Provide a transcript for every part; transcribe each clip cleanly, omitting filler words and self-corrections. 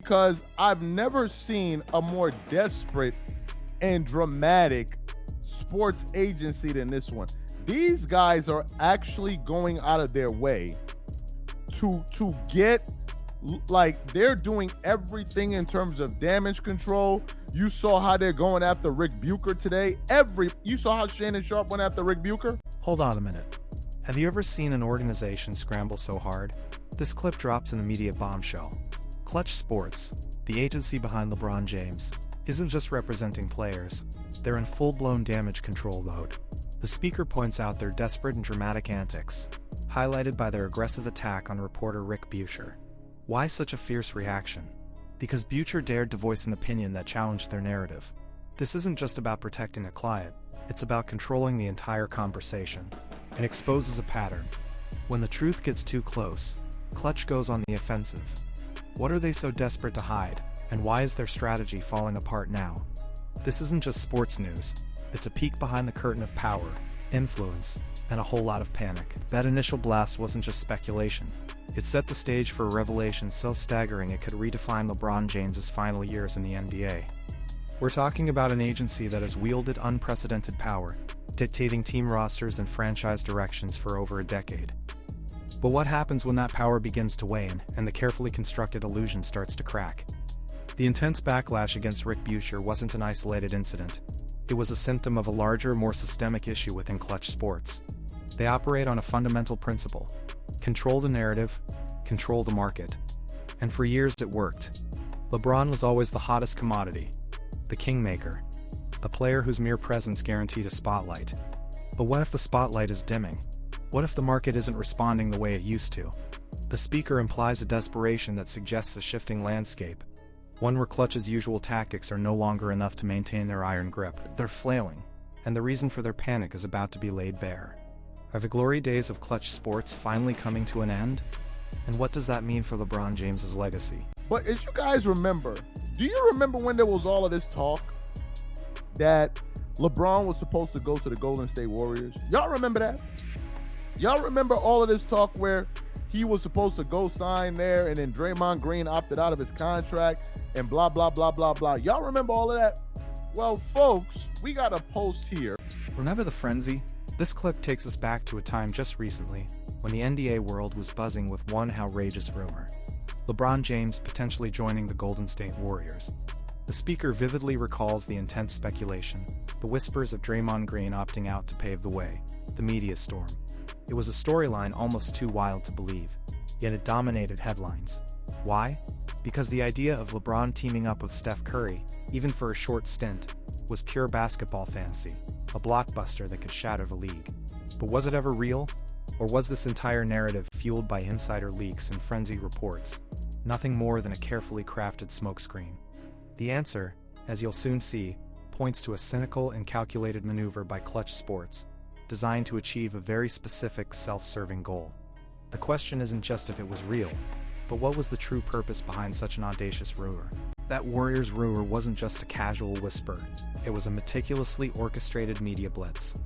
because I've never seen a more desperate and dramatic sports agency than this one. These guys are actually going out of their way to get, like, they're doing everything in terms of damage control. You saw how they're going after Rick Bucher today. You saw how Shannon Sharp went after Rick Bucher. Hold on a minute. Have you ever seen an organization scramble so hard? This clip drops an immediate bombshell. Klutch Sports, the agency behind LeBron James, isn't just representing players. They're in full-blown damage control mode. The speaker points out their desperate and dramatic antics, highlighted by their aggressive attack on reporter Rick Bucher. Why such a fierce reaction? Because Bucher dared to voice an opinion that challenged their narrative. This isn't just about protecting a client, it's about controlling the entire conversation. It exposes a pattern. When the truth gets too close, Klutch goes on the offensive. What are they so desperate to hide, and why is their strategy falling apart now? This isn't just sports news, it's a peek behind the curtain of power, influence, and a whole lot of panic. That initial blast wasn't just speculation. It set the stage for a revelation so staggering it could redefine LeBron James's final years in the NBA. We're talking about an agency that has wielded unprecedented power, dictating team rosters and franchise directions for over a decade. But what happens when that power begins to wane and the carefully constructed illusion starts to crack? The intense backlash against Rick Bucher wasn't an isolated incident. It was a symptom of a larger, more systemic issue within Klutch Sports. They operate on a fundamental principle: control the narrative, control the market. And for years it worked. LeBron was always the hottest commodity, the kingmaker, a player whose mere presence guaranteed a spotlight. But what if the spotlight is dimming? What if the market isn't responding the way it used to? The speaker implies a desperation that suggests a shifting landscape, one where Klutch's usual tactics are no longer enough to maintain their iron grip. They're flailing, and the reason for their panic is about to be laid bare. Are the glory days of Klutch Sports finally coming to an end? And what does that mean for LeBron James's legacy? But as you guys remember, do you remember when there was all of this talk that LeBron was supposed to go to the Golden State Warriors? Y'all remember that? Y'all remember all of this talk where he was supposed to go sign there and then Draymond Green opted out of his contract and blah, blah, blah, blah, blah. Y'all remember all of that? Well, folks, we got a post here. Remember the frenzy? This clip takes us back to a time just recently when the NBA world was buzzing with one outrageous rumor: LeBron James potentially joining the Golden State Warriors. The speaker vividly recalls the intense speculation, the whispers of Draymond Green opting out to pave the way, the media storm. It was a storyline almost too wild to believe, yet it dominated headlines. Why? Because the idea of LeBron teaming up with Steph Curry, even for a short stint, was pure basketball fantasy, a blockbuster that could shatter the league. But was it ever real? Or was this entire narrative fueled by insider leaks and frenzied reports, nothing more than a carefully crafted smokescreen? The answer, as you'll soon see, points to a cynical and calculated maneuver by Klutch Sports, designed to achieve a very specific, self-serving goal. The question isn't just if it was real, but what was the true purpose behind such an audacious rumor? That Warriors rumor wasn't just a casual whisper, it was a meticulously orchestrated media blitz.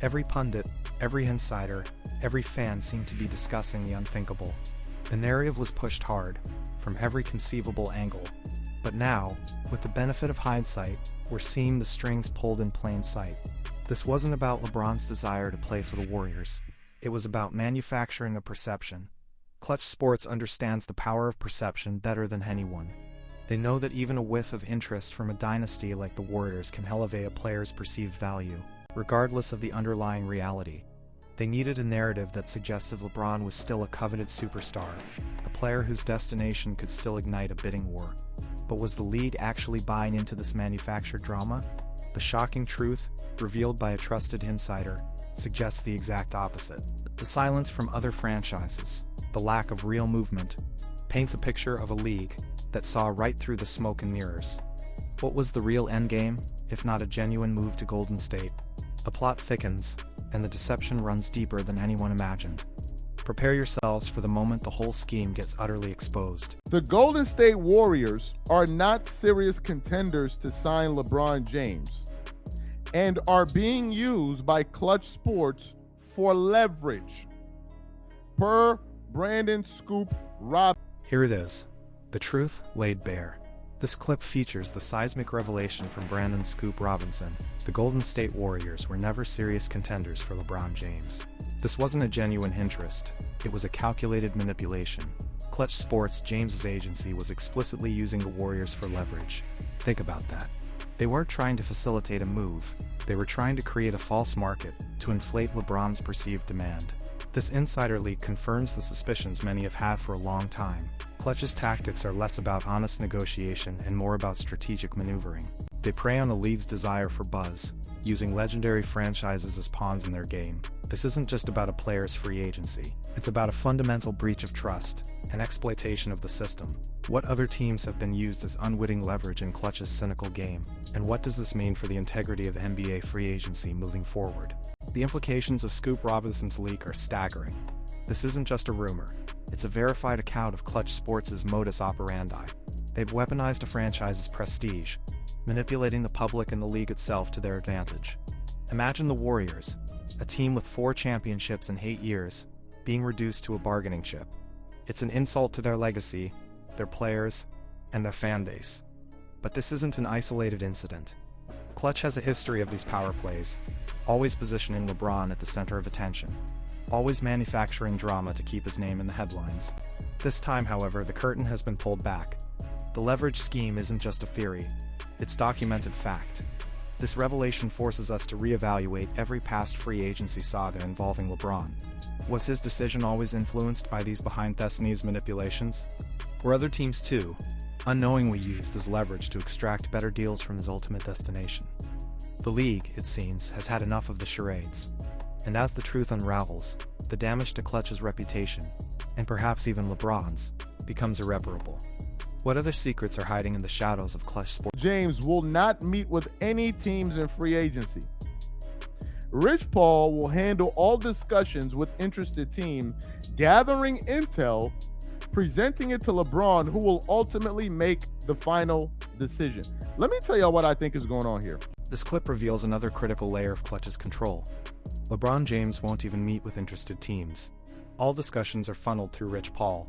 Every pundit, every insider, every fan seemed to be discussing the unthinkable. The narrative was pushed hard, from every conceivable angle. But now, with the benefit of hindsight, we're seeing the strings pulled in plain sight. This wasn't about LeBron's desire to play for the Warriors. It was about manufacturing a perception. Klutch Sports understands the power of perception better than anyone. They know that even a whiff of interest from a dynasty like the Warriors can elevate a player's perceived value, regardless of the underlying reality. They needed a narrative that suggested LeBron was still a coveted superstar, a player whose destination could still ignite a bidding war. But was the league actually buying into this manufactured drama? The shocking truth, revealed by a trusted insider, suggests the exact opposite. The silence from other franchises, the lack of real movement, paints a picture of a league that saw right through the smoke and mirrors. What was the real endgame, if not a genuine move to Golden State? The plot thickens, and the deception runs deeper than anyone imagined. Prepare yourselves for the moment the whole scheme gets utterly exposed. The Golden State Warriors are not serious contenders to sign LeBron James and are being used by Klutch Sports for leverage. Per Brandon Scoop Rob. Here it is. The truth laid bare. This clip features the seismic revelation from Brandon "Scoop" Robinson. The Golden State Warriors were never serious contenders for LeBron James. This wasn't a genuine interest, it was a calculated manipulation. Klutch Sports, James's agency, was explicitly using the Warriors for leverage. Think about that. They weren't trying to facilitate a move, they were trying to create a false market to inflate LeBron's perceived demand. This insider leak confirms the suspicions many have had for a long time. Klutch's tactics are less about honest negotiation and more about strategic maneuvering. They prey on a league's desire for buzz, using legendary franchises as pawns in their game. This isn't just about a player's free agency. It's about a fundamental breach of trust, an exploitation of the system. What other teams have been used as unwitting leverage in Klutch's cynical game? And what does this mean for the integrity of NBA free agency moving forward? The implications of Scoop Robinson's leak are staggering. This isn't just a rumor. It's a verified account of Klutch Sports' modus operandi. They've weaponized a franchise's prestige, manipulating the public and the league itself to their advantage. Imagine the Warriors, a team with 4 championships in 8 years, being reduced to a bargaining chip. It's an insult to their legacy, their players, and their fan base. But this isn't an isolated incident. Klutch has a history of these power plays, always positioning LeBron at the center of attention, always manufacturing drama to keep his name in the headlines. This time, however, the curtain has been pulled back. The leverage scheme isn't just a theory, it's documented fact. This revelation forces us to reevaluate every past free agency saga involving LeBron. Was his decision always influenced by these behind-the-scenes manipulations? Were other teams too, unknowingly used as leverage to extract better deals from his ultimate destination? The league, it seems, has had enough of the charades. And as the truth unravels, the damage to Klutch's reputation, and perhaps even LeBron's, becomes irreparable. What other secrets are hiding in the shadows of Klutch Sports? James will not meet with any teams in free agency. Rich Paul will handle all discussions with interested teams, gathering intel, presenting it to LeBron, who will ultimately make the final decision. Let me tell y'all what I think is going on here. This clip reveals another critical layer of Klutch's control. LeBron James won't even meet with interested teams. All discussions are funneled through Rich Paul.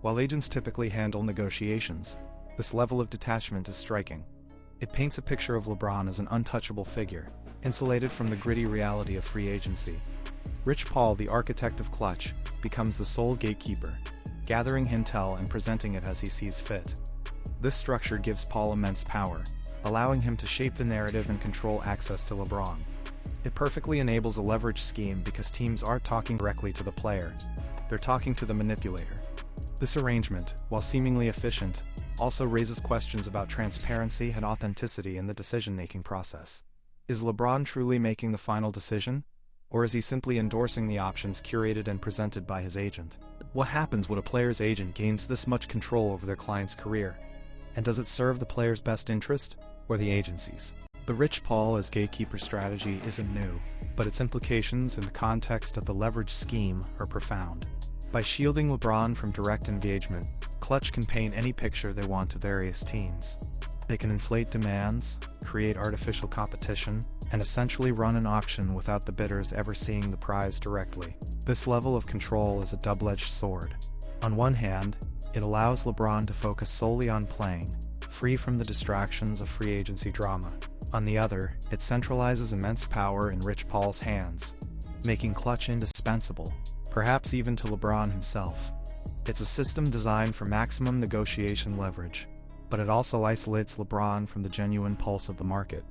While agents typically handle negotiations, this level of detachment is striking. It paints a picture of LeBron as an untouchable figure, insulated from the gritty reality of free agency. Rich Paul, the architect of Klutch, becomes the sole gatekeeper, gathering intel and presenting it as he sees fit. This structure gives Paul immense power, allowing him to shape the narrative and control access to LeBron. It perfectly enables a leverage scheme because teams aren't talking directly to the player, they're talking to the manipulator. This arrangement, while seemingly efficient, also raises questions about transparency and authenticity in the decision-making process. Is LeBron truly making the final decision? Or is he simply endorsing the options curated and presented by his agent? What happens when a player's agent gains this much control over their client's career? And does it serve the player's best interest, or the agency's? The Rich Paul as gatekeeper strategy isn't new, but its implications in the context of the leverage scheme are profound. By shielding LeBron from direct engagement, Klutch can paint any picture they want to various teams. They can inflate demands, create artificial competition, and essentially run an auction without the bidders ever seeing the prize directly. This level of control is a double-edged sword. On one hand, it allows LeBron to focus solely on playing, free from the distractions of free agency drama. On the other, it centralizes immense power in Rich Paul's hands, making Klutch indispensable, perhaps even to LeBron himself. It's a system designed for maximum negotiation leverage, but it also isolates LeBron from the genuine pulse of the market.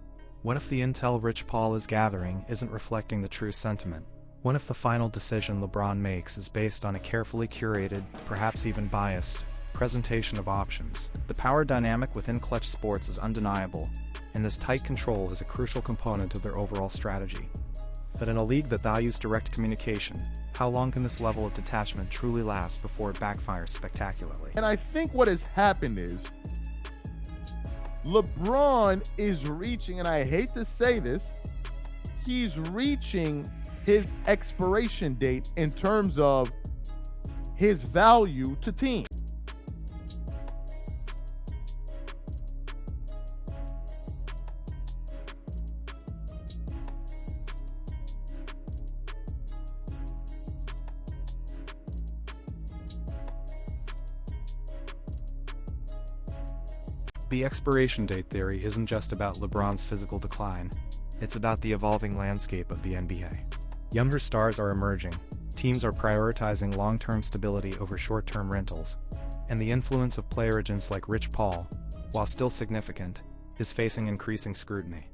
What if the intel Rich Paul is gathering isn't reflecting the true sentiment? What if the final decision LeBron makes is based on a carefully curated, perhaps even biased, presentation of options? The power dynamic within Klutch Sports is undeniable, and this tight control is a crucial component of their overall strategy. But in a league that values direct communication, how long can this level of detachment truly last before it backfires spectacularly? And I think what has happened is LeBron is reaching, and I hate to say this, he's reaching his expiration date in terms of his value to teams. The expiration date theory isn't just about LeBron's physical decline, it's about the evolving landscape of the NBA. Younger stars are emerging, teams are prioritizing long-term stability over short-term rentals, and the influence of player agents like Rich Paul, while still significant, is facing increasing scrutiny.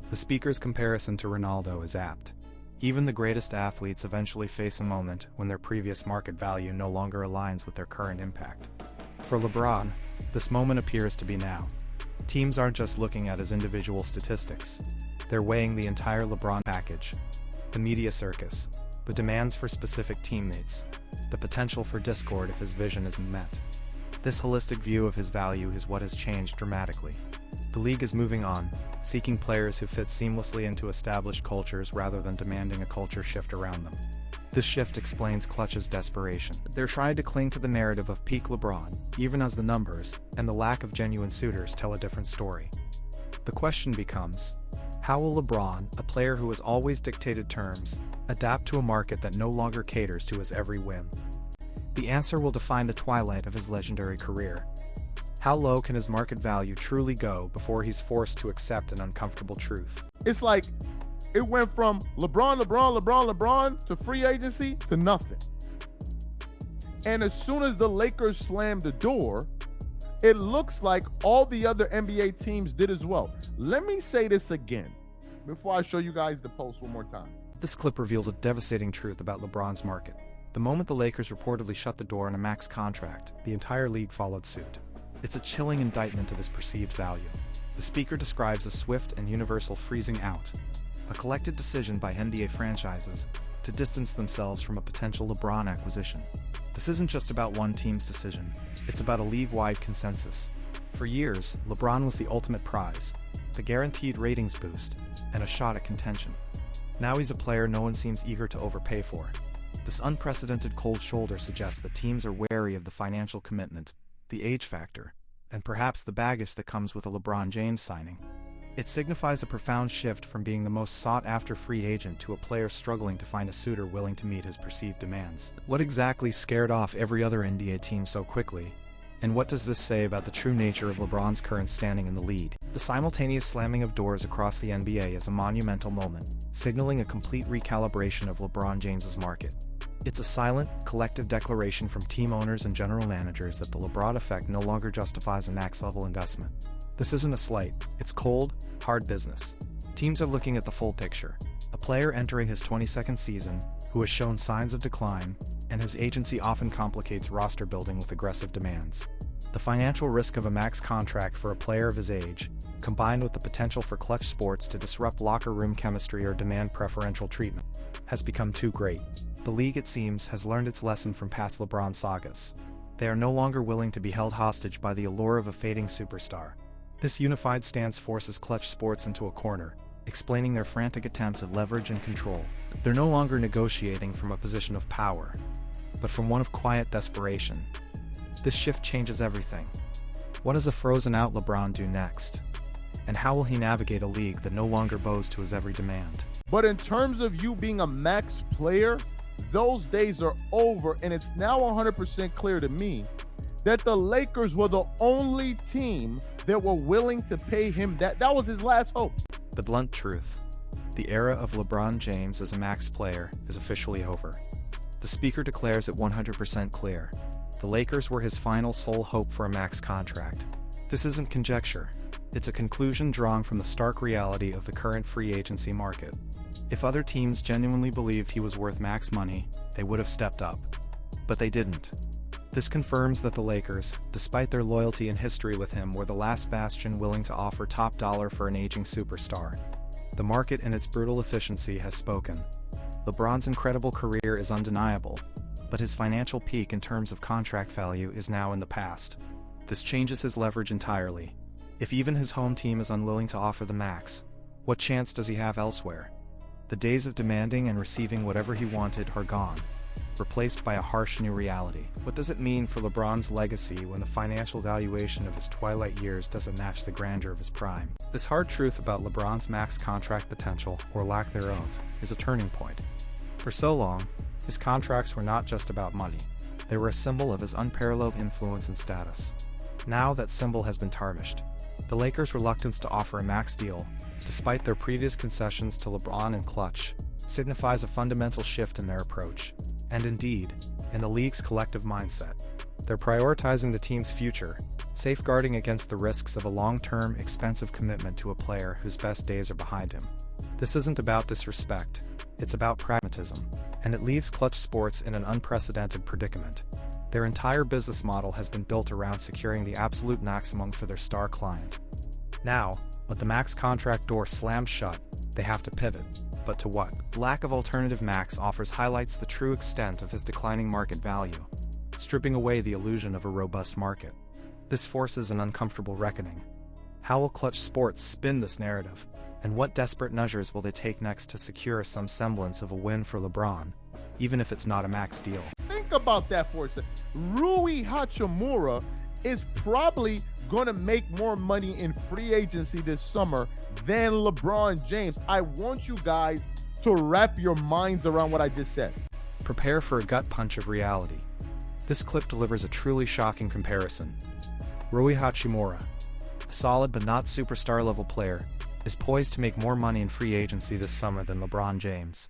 The speaker's comparison to Ronaldo is apt. Even the greatest athletes eventually face a moment when their previous market value no longer aligns with their current impact. For LeBron, this moment appears to be now. Teams aren't just looking at his individual statistics. They're weighing the entire LeBron package. The media circus, the demands for specific teammates, the potential for discord if his vision isn't met. This holistic view of his value is what has changed dramatically. The league is moving on, seeking players who fit seamlessly into established cultures rather than demanding a culture shift around them. This shift explains Klutch's desperation. They're trying to cling to the narrative of peak LeBron, even as the numbers and the lack of genuine suitors tell a different story. The question becomes, how will LeBron, a player who has always dictated terms, adapt to a market that no longer caters to his every whim? The answer will define the twilight of his legendary career. How low can his market value truly go before he's forced to accept an uncomfortable truth? It's like it went from LeBron to free agency to nothing. And as soon as the Lakers slammed the door, it looks like all the other NBA teams did as well. Let me say this again before I show you guys the post one more time. This clip reveals a devastating truth about LeBron's market. The moment the Lakers reportedly shut the door on a max contract, the entire league followed suit. It's a chilling indictment of his perceived value. The speaker describes a swift and universal freezing out, a collective decision by NBA franchises to distance themselves from a potential LeBron acquisition. This isn't just about one team's decision, it's about a league-wide consensus. For years, LeBron was the ultimate prize, the guaranteed ratings boost, and a shot at contention. Now he's a player no one seems eager to overpay for. This unprecedented cold shoulder suggests that teams are wary of the financial commitment, the age factor, and perhaps the baggage that comes with a LeBron James signing. It signifies a profound shift from being the most sought-after free agent to a player struggling to find a suitor willing to meet his perceived demands. What exactly scared off every other NBA team so quickly? And what does this say about the true nature of LeBron's current standing in the league? The simultaneous slamming of doors across the NBA is a monumental moment, signaling a complete recalibration of LeBron James's market. It's a silent, collective declaration from team owners and general managers that the LeBron effect no longer justifies a max-level investment. This isn't a slight, it's cold, hard business. Teams are looking at the full picture. A player entering his 22nd season, who has shown signs of decline, and whose agency often complicates roster building with aggressive demands. The financial risk of a max contract for a player of his age, combined with the potential for Klutch Sports to disrupt locker room chemistry or demand preferential treatment, has become too great. The league, it seems, has learned its lesson from past LeBron sagas. They are no longer willing to be held hostage by the allure of a fading superstar. This unified stance forces Klutch Sports into a corner, explaining their frantic attempts at leverage and control. They're no longer negotiating from a position of power, but from one of quiet desperation. This shift changes everything. What does a frozen-out LeBron do next? And how will he navigate a league that no longer bows to his every demand? But in terms of you being a max player, those days are over, and it's now 100% clear to me that the Lakers were the only team that were willing to pay him that. That was his last hope. The blunt truth: the era of LeBron James as a max player is officially over. The speaker declares it 100% clear. The Lakers were his final sole hope for a max contract. This isn't conjecture. It's a conclusion drawn from the stark reality of the current free agency market. If other teams genuinely believed he was worth max money, they would have stepped up. But they didn't. This confirms that the Lakers, despite their loyalty and history with him, were the last bastion willing to offer top dollar for an aging superstar. The market in its brutal efficiency has spoken. LeBron's incredible career is undeniable, but his financial peak in terms of contract value is now in the past. This changes his leverage entirely. If even his home team is unwilling to offer the max, what chance does he have elsewhere? The days of demanding and receiving whatever he wanted are gone, replaced by a harsh new reality. What does it mean for LeBron's legacy when the financial valuation of his twilight years doesn't match the grandeur of his prime? This hard truth about LeBron's max contract potential, or lack thereof, is a turning point. For so long, his contracts were not just about money. They were a symbol of his unparalleled influence and status. Now that symbol has been tarnished. The Lakers' reluctance to offer a max deal, despite their previous concessions to LeBron and Klutch, signifies a fundamental shift in their approach, and indeed, in the league's collective mindset. They're prioritizing the team's future, safeguarding against the risks of a long-term, expensive commitment to a player whose best days are behind him. This isn't about disrespect, it's about pragmatism, and it leaves Klutch Sports in an unprecedented predicament. Their entire business model has been built around securing the absolute maximum for their star client. Now, with the max contract door slammed shut, they have to pivot. But to what? Lack of alternative max offers highlights the true extent of his declining market value, stripping away the illusion of a robust market. This forces an uncomfortable reckoning. How will Klutch Sports spin this narrative? And what desperate measures will they take next to secure some semblance of a win for LeBron, even if it's not a max deal? Think about that for a second. Rui Hachimura is probably going to make more money in free agency this summer than LeBron James. I want you guys to wrap your minds around what I just said. Prepare for a gut punch of reality. This clip delivers a truly shocking comparison. Rui Hachimura, a solid but not superstar level player, is poised to make more money in free agency this summer than LeBron James.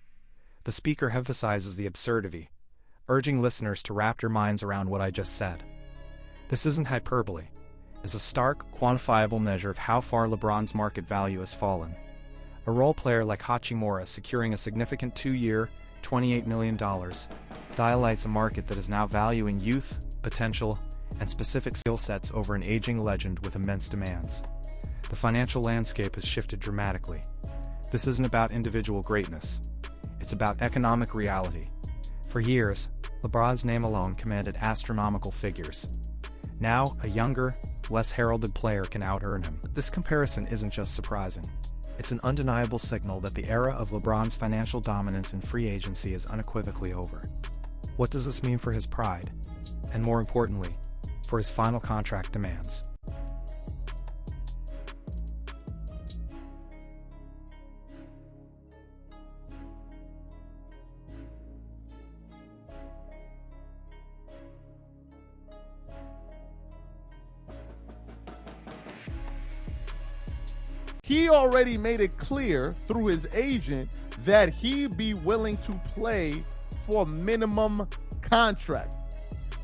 The speaker emphasizes the absurdity, urging listeners to wrap your minds around what I just said. This isn't hyperbole. It's a stark, quantifiable measure of how far LeBron's market value has fallen. A role player like Hachimura securing a significant 2-year, $28 million, highlights a market that is now valuing youth, potential, and specific skill sets over an aging legend with immense demands. The financial landscape has shifted dramatically. This isn't about individual greatness. It's about economic reality. For years, LeBron's name alone commanded astronomical figures. Now, a younger, less heralded player can out-earn him. This comparison isn't just surprising. It's an undeniable signal that the era of LeBron's financial dominance in free agency is unequivocally over. What does this mean for his pride? And more importantly, for his final contract demands? He already made it clear through his agent that he'd be willing to play for minimum contract.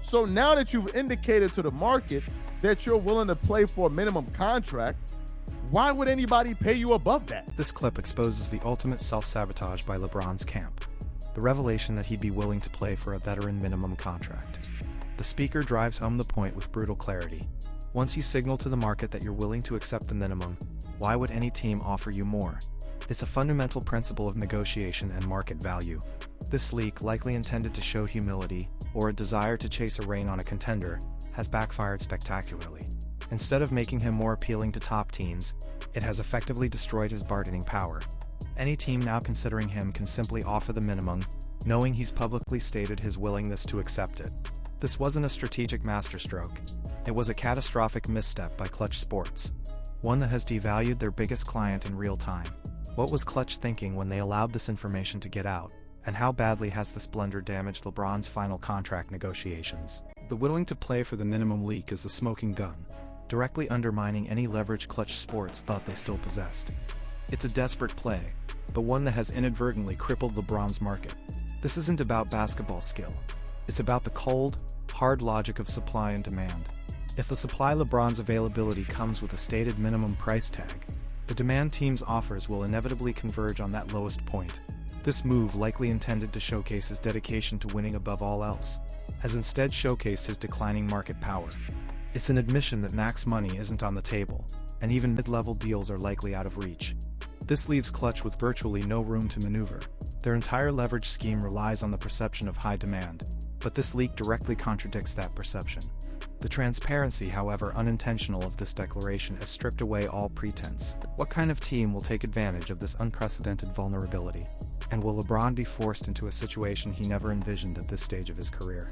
So now that you've indicated to the market that you're willing to play for a minimum contract, why would anybody pay you above that? This clip exposes the ultimate self-sabotage by LeBron's camp. The revelation that he'd be willing to play for a veteran minimum contract. The speaker drives home the point with brutal clarity. Once you signal to the market that you're willing to accept the minimum, why would any team offer you more? It's a fundamental principle of negotiation and market value. This leak, likely intended to show humility or a desire to chase a reign on a contender, has backfired spectacularly. Instead of making him more appealing to top teams, it has effectively destroyed his bargaining power. Any team now considering him can simply offer the minimum, knowing he's publicly stated his willingness to accept it. This wasn't a strategic masterstroke. It was a catastrophic misstep by Klutch Sports, one that has devalued their biggest client in real time. What was Klutch thinking when they allowed this information to get out, and how badly has this blunder damaged LeBron's final contract negotiations? The willing to play for the minimum leak is the smoking gun, directly undermining any leverage Klutch Sports thought they still possessed. It's a desperate play, but one that has inadvertently crippled LeBron's market. This isn't about basketball skill. It's about the cold, hard logic of supply and demand. If the supply LeBron's availability comes with a stated minimum price tag, the demand team's offers will inevitably converge on that lowest point. This move, likely intended to showcase his dedication to winning above all else, has instead showcased his declining market power. It's an admission that max money isn't on the table, and even mid-level deals are likely out of reach. This leaves Klutch with virtually no room to maneuver. Their entire leverage scheme relies on the perception of high demand, but this leak directly contradicts that perception. The transparency, however unintentional, of this declaration has stripped away all pretense. What kind of team will take advantage of this unprecedented vulnerability? And will LeBron be forced into a situation he never envisioned at this stage of his career?